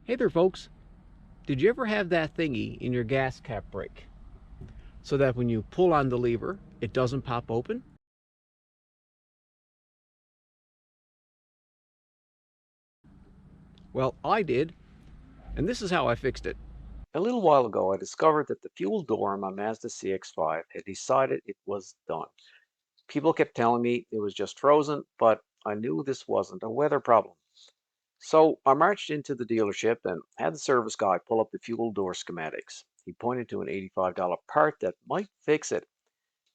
Hey there, folks. Did you ever have that thingy in your gas cap brake so that when you pull on the lever, it doesn't pop open? Well, I did, and this is how I fixed it. A little while ago, I discovered that the fuel door on my Mazda CX-5 had decided it was done. People kept telling me it was just frozen, but I knew this wasn't a weather problem. So I marched into the dealership and had the service guy pull up the fuel door schematics. He pointed to an $85 part that might fix it.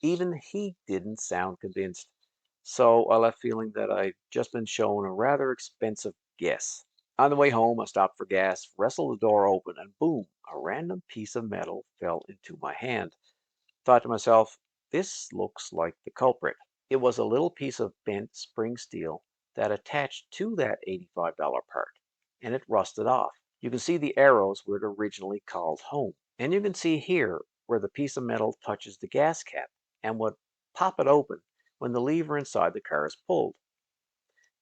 Even he didn't sound convinced. So I left feeling that I'd just been shown a rather expensive guess. On the way home, I stopped for gas, wrestled the door open, and boom, a random piece of metal fell into my hand. Thought to myself, this looks like the culprit. It was a little piece of bent spring steel that attached to that $85 part, and it rusted off. You can see the arrows where it originally called home. And you can see here where the piece of metal touches the gas cap and would pop it open when the lever inside the car is pulled.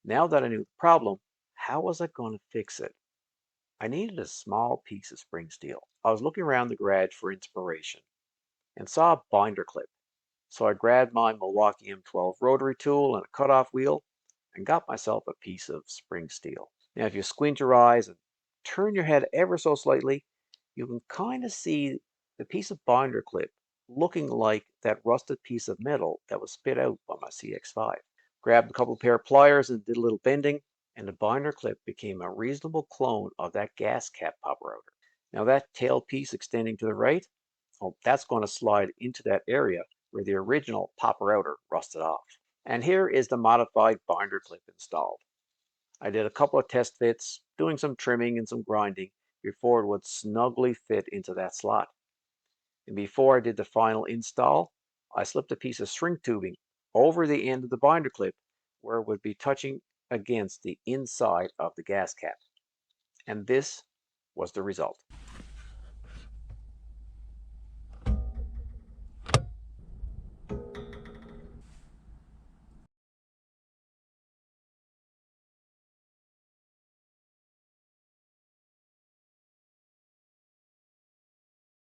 Now that I knew the problem, how was I going to fix it? I needed a small piece of spring steel. I was looking around the garage for inspiration and saw a binder clip. So I grabbed my Milwaukee M12 rotary tool and a cutoff wheel and got myself a piece of spring steel. Now, if you squint your eyes and turn your head ever so slightly, you can kind of see the piece of binder clip looking like that rusted piece of metal that was spit out by my CX-5. Grabbed a couple pair of pliers and did a little bending, and the binder clip became a reasonable clone of that gas cap popper outer. Now that tail piece extending to the right, well, that's going to slide into that area where the original popper outer rusted off. And here is the modified binder clip installed. I did a couple of test fits, doing some trimming and some grinding before it would snugly fit into that slot. And before I did the final install, I slipped a piece of shrink tubing over the end of the binder clip where it would be touching against the inside of the gas cap. And this was the result.